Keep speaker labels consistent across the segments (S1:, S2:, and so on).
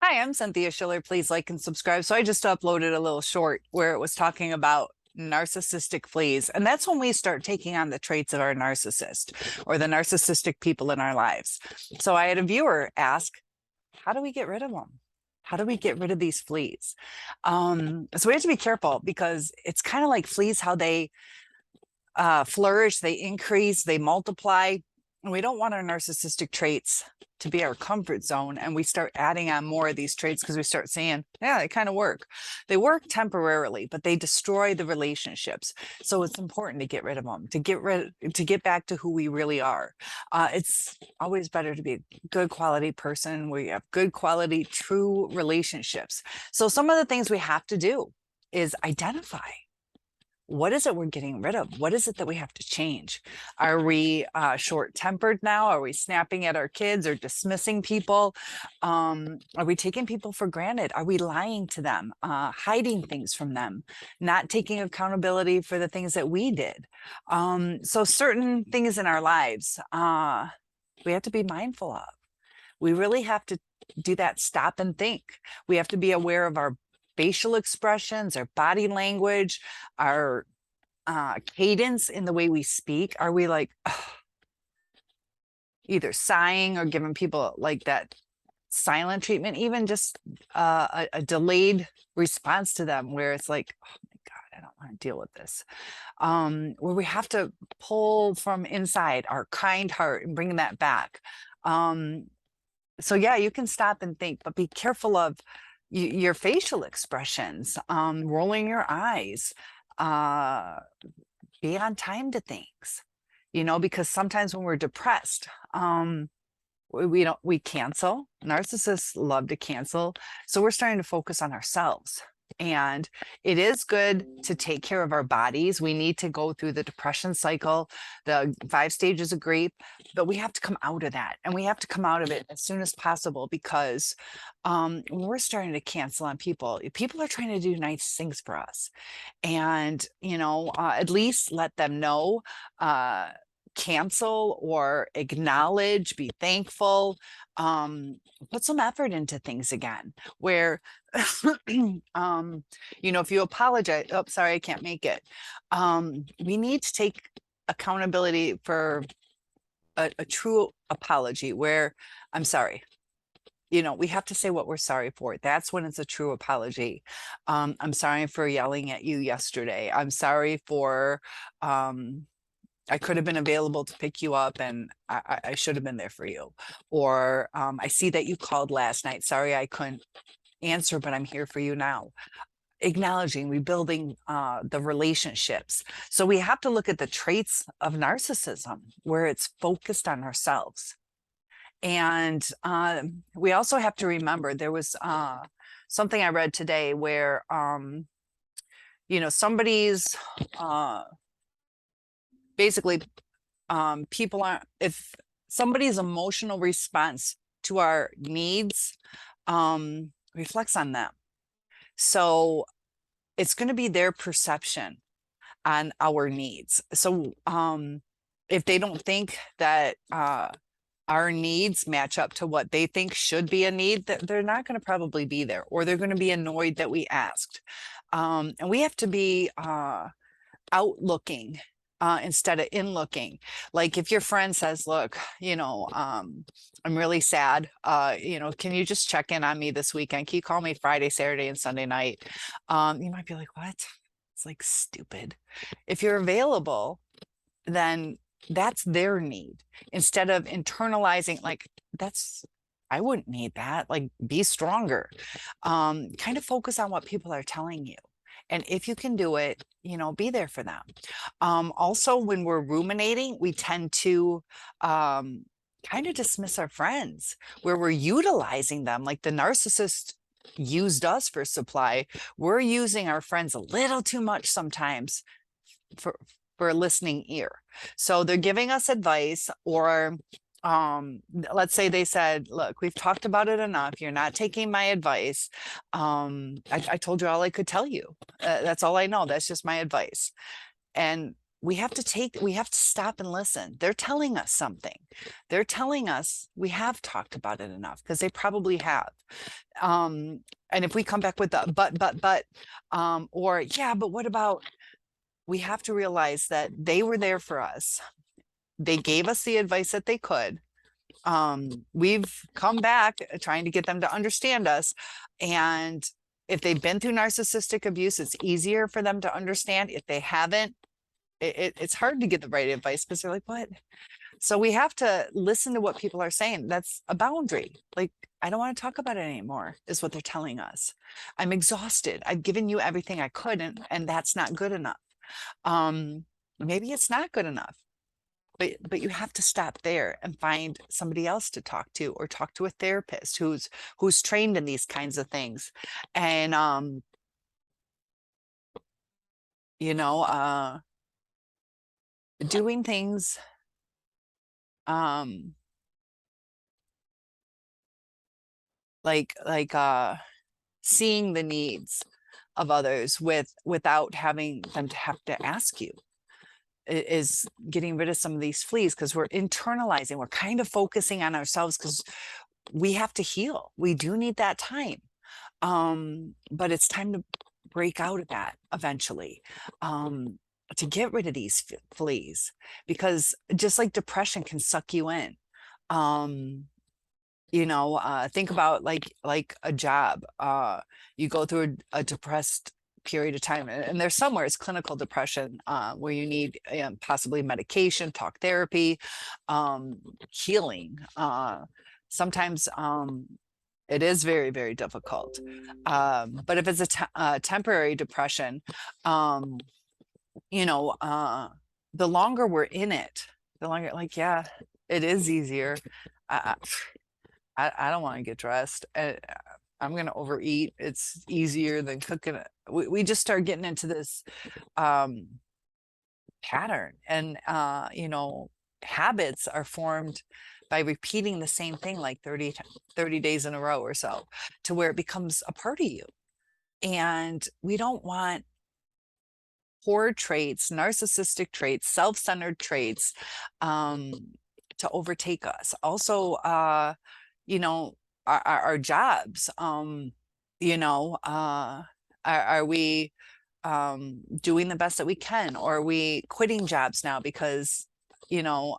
S1: Hi, I'm Cynthia Schiller. Please like and subscribe. So I just uploaded a little short where it was talking about narcissistic fleas. And that's when we start taking on the traits of our narcissist or the narcissistic people in our lives. So I had a viewer ask, how do we get rid of them? How do we get rid of these fleas? So we have to be careful because it's kind of like fleas, how they flourish, they increase, they multiply. And we don't want our narcissistic traits to be our comfort zone. And we start adding on more of these traits because we start saying, yeah, they kind of work. They work temporarily, but they destroy the relationships. So it's important to get rid of them, to get back to who we really are. It's always better to be a good quality person where you have good quality, true relationships. So some of the things we have to do is identify, what is it we're getting rid of? What is it that we have to change? Are we short-tempered now? Are we snapping at our kids or dismissing people? Are we taking people for granted? Are we lying to them, hiding things from them, not taking accountability for the things that we did? So certain things in our lives, we have to be mindful of. We really have to do that stop and think. We have to be aware of our facial expressions, our body language, our cadence in the way we speak. Are we like either sighing or giving people like that silent treatment, even just a delayed response to them where it's like, oh my God, I don't want to deal with this. Where we have to pull from inside our kind heart and bring that back. So yeah, you can stop and think, but be careful of your facial expressions, rolling your eyes, be on time to things, because sometimes when we're depressed, we cancel. Narcissists love to cancel. So we're starting to focus on ourselves. And it is good to take care of our bodies. We need to go through the depression cycle, the 5 stages of grief, but we have to come out of that. And we have to come out of it as soon as possible because when we're starting to cancel on people are trying to do nice things for us. And, at least let them know, cancel or acknowledge, be thankful, put some effort into things again where if you apologize, oh sorry, I can't make it, we need to take accountability for a true apology where I'm sorry. We have to say what we're sorry for. That's when it's a true apology. I'm sorry for yelling at you yesterday. I'm sorry for I could have been available to pick you up and I should have been there for you. Or I see that you called last night. Sorry, I couldn't answer, but I'm here for you now. Acknowledging, rebuilding the relationships. So we have to look at the traits of narcissism where it's focused on ourselves. And we also have to remember there was something I read today where, somebody's basically people aren't, if somebody's emotional response to our needs reflects on them. So it's going to be their perception on our needs. So if they don't think that our needs match up to what they think should be a need, that they're not going to probably be there, or they're going to be annoyed that we asked. And we have to be outlooking instead of in looking. Like if your friend says, look, I'm really sad. Can you just check in on me this weekend? Can you call me Friday, Saturday, and Sunday night? You might be like, what? It's like stupid. If you're available, then that's their need instead of internalizing like I wouldn't need that. Like be stronger. Kind of focus on what people are telling you. And if you can do it, be there for them. Also, when we're ruminating, we tend to kind of dismiss our friends where we're utilizing them. Like the narcissist used us for supply. We're using our friends a little too much sometimes for a listening ear. So they're giving us advice, or let's say they said, look, we've talked about it enough. You're not taking my advice. I told you all I could tell you. That's all I know. That's just my advice. And we have to stop and listen. They're telling us something. They're telling us we have talked about it enough, because they probably have. And if we come back with the but, or yeah, but what about, we have to realize that they were there for us. They gave us the advice that they could. We've come back trying to get them to understand us. And if they've been through narcissistic abuse, it's easier for them to understand. If they haven't, it's hard to get the right advice, because they're like, what? So we have to listen to what people are saying. That's a boundary. Like, I don't want to talk about it anymore, is what they're telling us. I'm exhausted. I've given you everything I could, and that's not good enough. Maybe it's not good enough, but you have to stop there and find somebody else to talk to, or talk to a therapist who's trained in these kinds of things. And you know, doing things like seeing the needs of others without having them to have to ask you, is getting rid of some of these fleas, because we're internalizing, we're kind of focusing on ourselves, because we have to heal. We do need that time. But it's time to break out of that eventually, to get rid of these fleas, because just like depression can suck you in. Think about like a job. You go through a depressed period of time, and there's somewhere it's clinical depression, where you need possibly medication, talk therapy, healing. Sometimes it is very, very difficult. But if it's a temporary depression, the longer we're in it, the longer, like, yeah, it is easier. I don't want to get dressed. I'm going to overeat. It's easier than cooking it. We just start getting into this pattern, and habits are formed by repeating the same thing like 30 days in a row or so, to where it becomes a part of you. And we don't want poor traits, narcissistic traits, self-centered traits, to overtake us. Also, our jobs, are we doing the best that we can, or are we quitting jobs now because of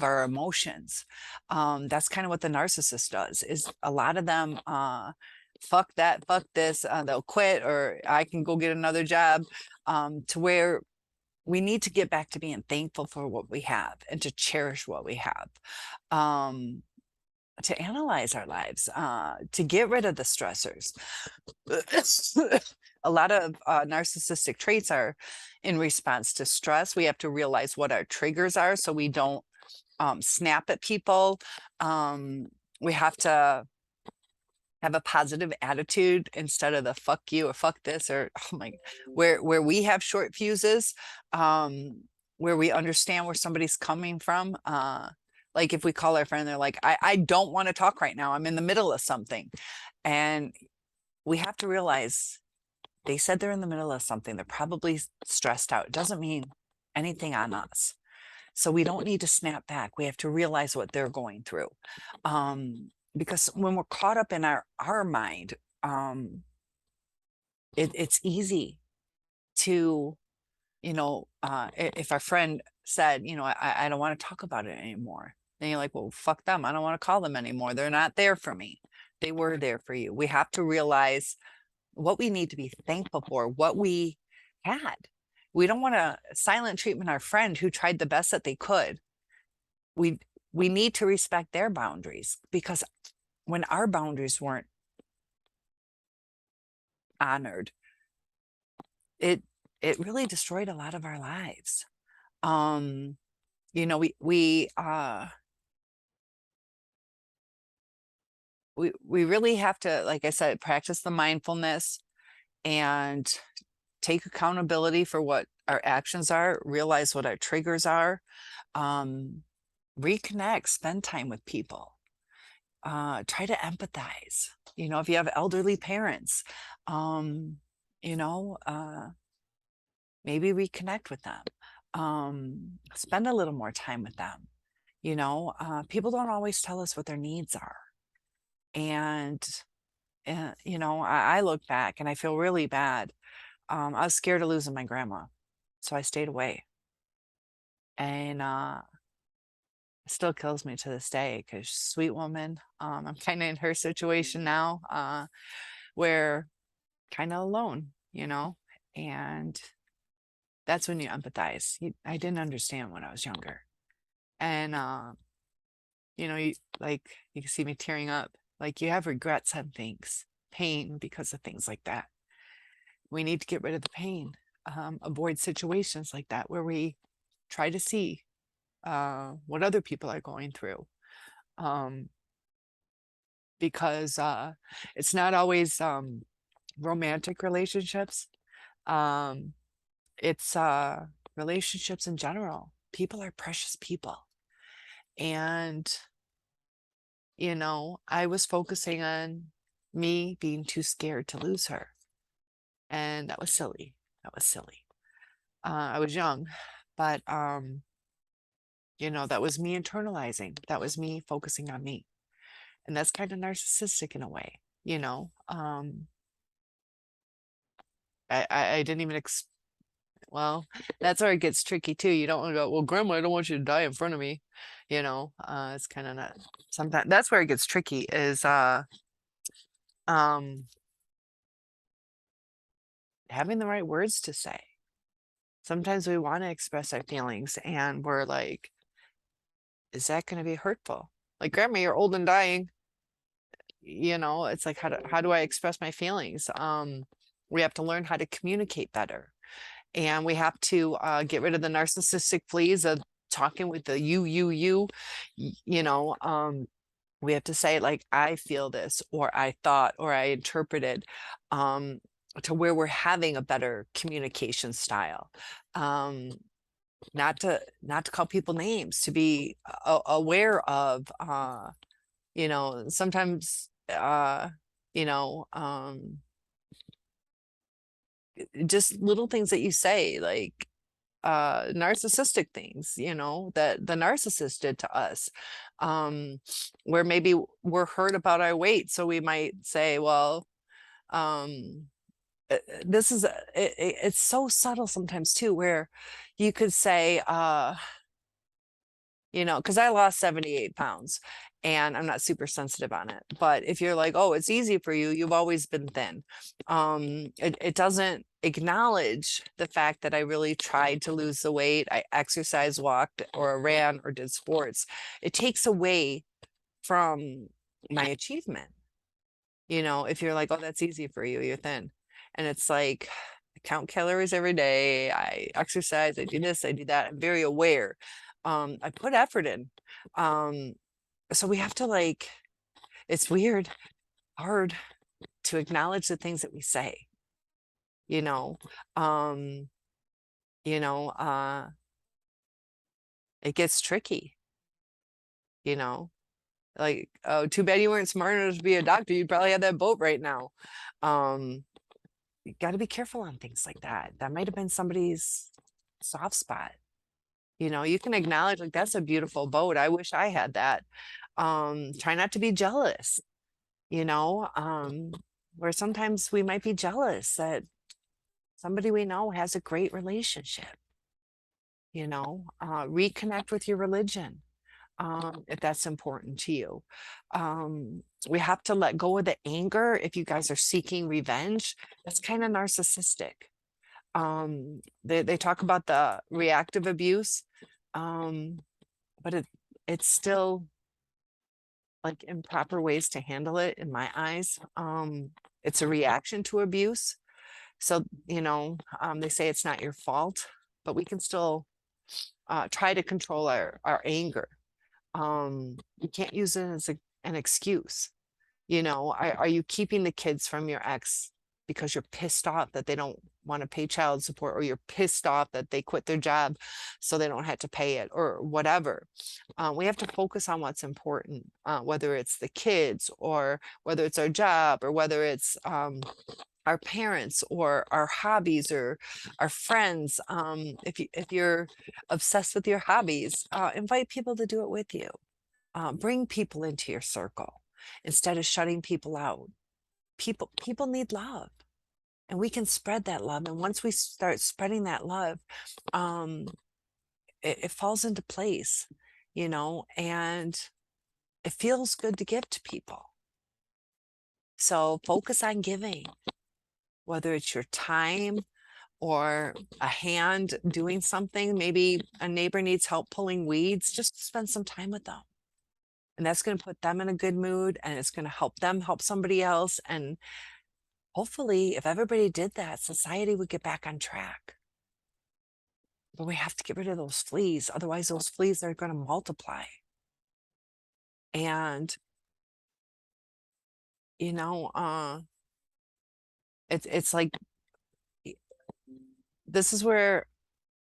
S1: our emotions? That's kind of what the narcissist does, is a lot of them fuck that, fuck this, they'll quit, or I can go get another job, to where we need to get back to being thankful for what we have, and to cherish what we have, to analyze our lives, to get rid of the stressors. A lot of narcissistic traits are in response to stress. We have to realize what our triggers are, so we don't snap at people. We have to have a positive attitude instead of the fuck you or fuck this, or oh my, where we have short fuses, where we understand where somebody's coming from. Like if we call our friend, they're like, I don't want to talk right now, I'm in the middle of something. And we have to realize they said they're in the middle of something. They're probably stressed out. It doesn't mean anything on us. So we don't need to snap back. We have to realize what they're going through. Because when we're caught up in our mind, it's easy to, if our friend said, I don't want to talk about it anymore, then you're like, well, fuck them. I don't want to call them anymore. They're not there for me. They were there for you. We have to realize what we need to be thankful for, what we had. We don't want to silent treatment our friend who tried the best that they could. We need to respect their boundaries, because when our boundaries weren't honored, it really destroyed a lot of our lives. We really have to, like I said, practice the mindfulness and take accountability for what our actions are, realize what our triggers are, reconnect, spend time with people, try to empathize. If you have elderly parents, maybe reconnect with them, spend a little more time with them. People don't always tell us what their needs are. And, I look back and I feel really bad. I was scared of losing my grandma, so I stayed away. And it still kills me to this day because sweet woman. I'm kind of in her situation now, where kind of alone, and that's when you empathize. I didn't understand when I was younger. And, you can see me tearing up. Like, you have regrets on things, pain because of things like that. We need to get rid of the pain, avoid situations like that where we try to see what other people are going through. Because it's not always romantic relationships. It's relationships in general. People are precious people. And, I was focusing on me being too scared to lose her. And that was silly. That was silly. I was young, but, that was me internalizing. That was me focusing on me. And that's kind of narcissistic in a way, I didn't even well, that's where it gets tricky too. You don't want to go, well, grandma, I don't want you to die in front of me. It's kind of not, sometimes that's where it gets tricky is, having the right words to say. Sometimes we want to express our feelings and we're like, is that going to be hurtful? Like, grandma, you're old and dying. It's like, how do I express my feelings? We have to learn how to communicate better. And we have to get rid of the narcissistic fleas of talking with the you. We have to say, like, I feel this, or I thought, or I interpreted, to where we're having a better communication style. Not to call people names, to be aware of, sometimes, just little things that you say, like narcissistic things, that the narcissist did to us, where maybe we're hurt about our weight, so we might say, well, this is it's so subtle sometimes too, where you could say, because I lost 78 pounds and I'm not super sensitive on it. But if you're like, oh, it's easy for you, you've always been thin. It doesn't acknowledge the fact that I really tried to lose the weight. I exercised, walked, or ran, or did sports. It takes away from my achievement. If you're like, oh, that's easy for you, you're thin. And it's like, I count calories every day. I exercise, I do this, I do that. I'm very aware. I put effort in. So we have to, like, it's weird, hard to acknowledge the things that we say, um, it gets tricky, like, oh, too bad you weren't smart enough to be a doctor. You'd probably have that boat right now. You got to be careful on things like that. That might have been somebody's soft spot. You can acknowledge, like, that's a beautiful boat. I wish I had that. Try not to be jealous, where sometimes we might be jealous that somebody we know has a great relationship, reconnect with your religion, if that's important to you. We have to let go of the anger. If you guys are seeking revenge, that's kind of narcissistic. They talk about the reactive abuse, but it's still, like, improper ways to handle it in my eyes. It's a reaction to abuse. So, they say it's not your fault, but we can still try to control our anger. You can't use it as an excuse. Are you keeping the kids from your ex because you're pissed off that they don't want to pay child support, or you're pissed off that they quit their job so they don't have to pay it, or whatever? We have to focus on what's important, whether it's the kids, or whether it's our job, or whether it's
S2: our parents or our hobbies or our friends. If you're obsessed with your hobbies, invite people to do it with you. Bring people into your circle instead of shutting people out. People need love, and we can spread that love. And once we start spreading that love, um, it falls into place, and it feels good to give to people. So focus on giving, whether it's your time or a hand doing something. Maybe a neighbor needs help pulling weeds, just spend some time with them. And that's going to put them in a good mood, and it's going to help them help somebody else. And hopefully, if everybody did that, society would get back on track. But we have to get rid of those fleas. Otherwise, those fleas are going to multiply. And, you know, it's like, this is where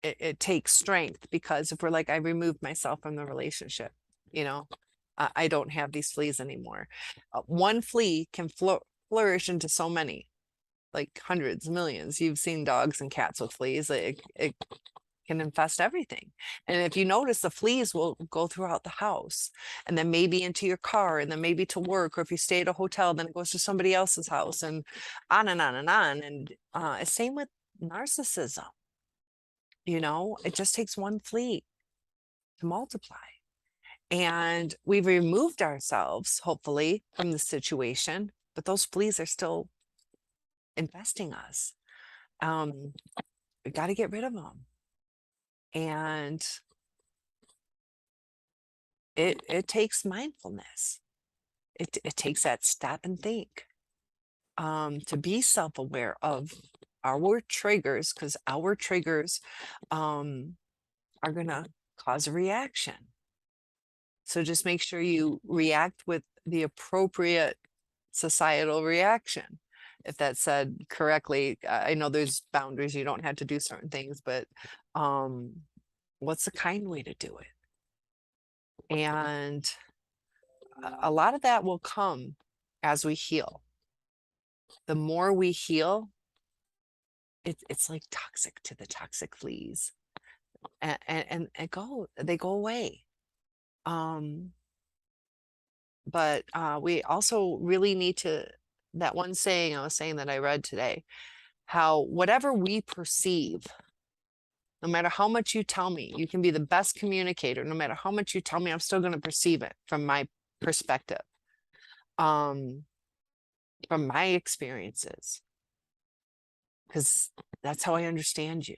S2: it takes strength, because if we're like, I removed myself from the relationship, you know, I don't have these fleas anymore. One flea can flourish into so many, like hundreds, millions. You've seen dogs and cats with fleas. It can infest everything. And if you notice, the fleas will go throughout the house, and then maybe into your car, and then maybe to work, or if you stay at a hotel, then it goes to somebody else's house, and on and on and on. And same with narcissism. It just takes one flea to multiply. And we've removed ourselves, hopefully, from the situation, but those fleas are still infesting us. We got to get rid of them. And it takes mindfulness. It takes that stop and think, to be self-aware of our triggers, because our triggers are going to cause a reaction. So just make sure you react with the appropriate societal reaction. If that's said correctly, I know there's boundaries. You don't have to do certain things, but what's the kind way to do it? And a lot of that will come as we heal. The more we heal, it's like toxic to the toxic fleas, and they go away. But we also really need to, that one saying I was saying that I read today, how whatever we perceive, no matter how much you tell me, you can be the best communicator. No matter how much you tell me, I'm still going to perceive it from my perspective, from my experiences, because that's how I understand you.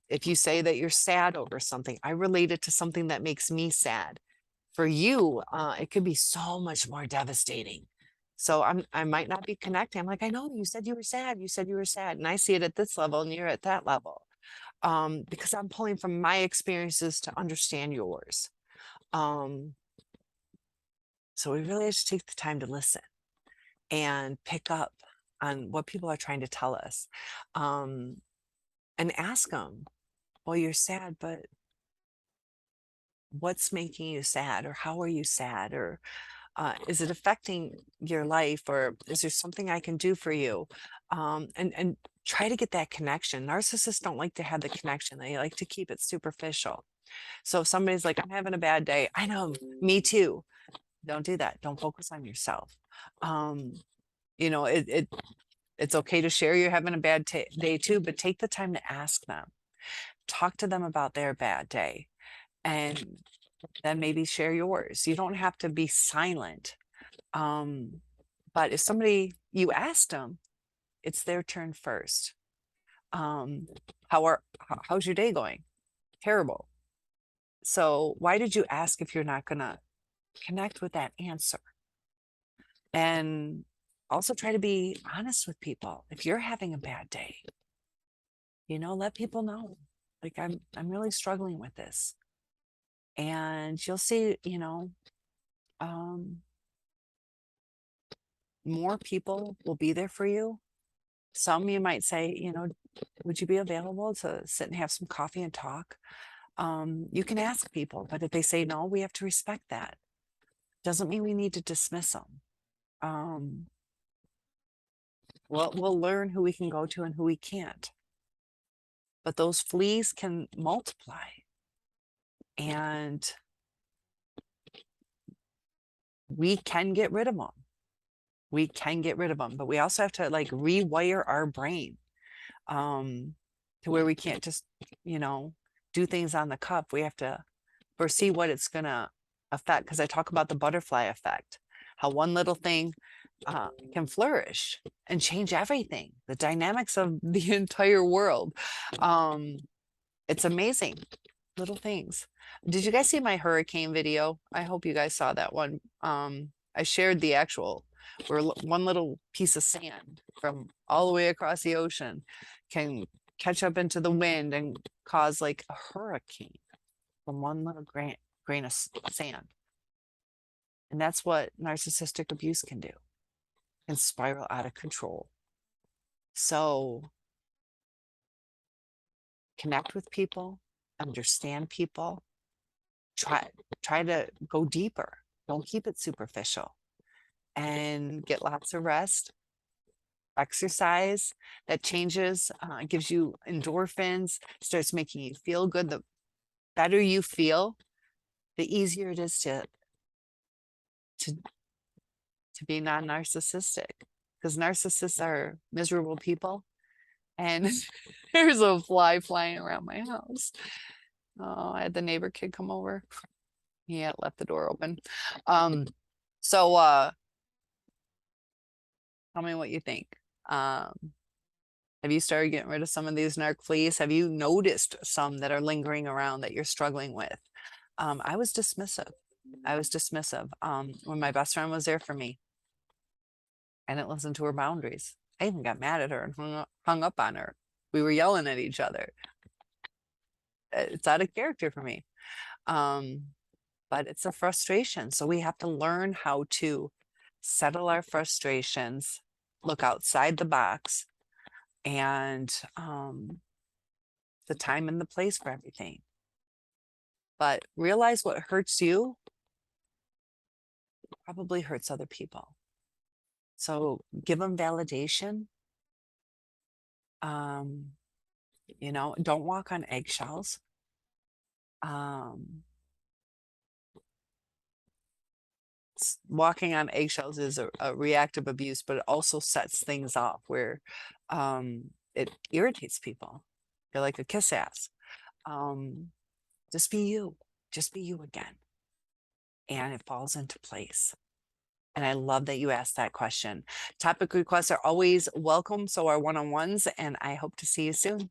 S2: If you say that you're sad over something, I relate it to something that makes me sad. For you, it could be so much more devastating. So I might not be connecting. I'm like, I know you said you were sad. You said you were sad. And I see it at this level and you're at that level. Because I'm pulling from my experiences to understand yours. So we really have to take the time to listen and pick up on what people are trying to tell us. And ask them, well, you're sad, but what's making you sad? Or how are you sad? Or is it affecting your life? Or is there something I can do for you? And try to get that connection. Narcissists don't like to have the connection. They like to keep it superficial. So if somebody's like, I'm having a bad day, I know, me too. Don't do that. Don't focus on yourself. You know, it's okay to share you're having a bad day too, but take the time to ask them. Talk to them about their bad day, and then maybe share yours. You don't have to be silent. But if you asked them, it's their turn first. How's your day going? Terrible. So why did you ask if you're not going to connect with that answer? And also try to be honest with people. If you're having a bad day, let people know, like, I'm really struggling with this. And you'll see, more people will be there for you. Some you might say, would you be available to sit and have some coffee and talk? You can ask people, but if they say no, we have to respect that. Doesn't mean we need to dismiss them. We'll learn who we can go to and who we can't. But those fleas can multiply. And we can get rid of them. We can get rid of them, but we also have to like rewire our brain to where we can't just, you know, do things on the cuff. We have to foresee what it's going to affect. Because I talk about the butterfly effect, how one little thing can flourish and change everything, the dynamics of the entire world. It's amazing. Little things. Did you guys see my hurricane video? I hope you guys saw that one. I shared the actual where one little piece of sand from all the way across the ocean can catch up into the wind and cause like a hurricane from one little grain of sand. And that's what narcissistic abuse can do, and spiral out of control. So connect with people, understand people, try to go deeper. Don't keep it superficial, and get lots of rest, exercise that changes, gives you endorphins, starts making you feel good. The better you feel, the easier it is to be non-narcissistic, because narcissists are miserable people. And there's a fly flying around my house. Oh, I had the neighbor kid come over. He had left the door open. So tell me what you think. Have you started getting rid of some of these NARC fleas? Have you noticed some that are lingering around that you're struggling with? I was dismissive. When my best friend was there for me. I didn't listen to her boundaries. I even got mad at her and hung up on her. We were yelling at each other. It's out of character for me. But it's a frustration. So we have to learn how to settle our frustrations, look outside the box, and the time and the place for everything. But realize what hurts you probably hurts other people. So give them validation. You know, don't walk on eggshells. Walking on eggshells is a reactive abuse, but it also sets things off where it irritates people. You're like a kiss ass. Just be you. Just be you again. And it falls into place. And I love that you asked that question. Topic requests are always welcome. So are one-on-ones, and I hope to see you soon.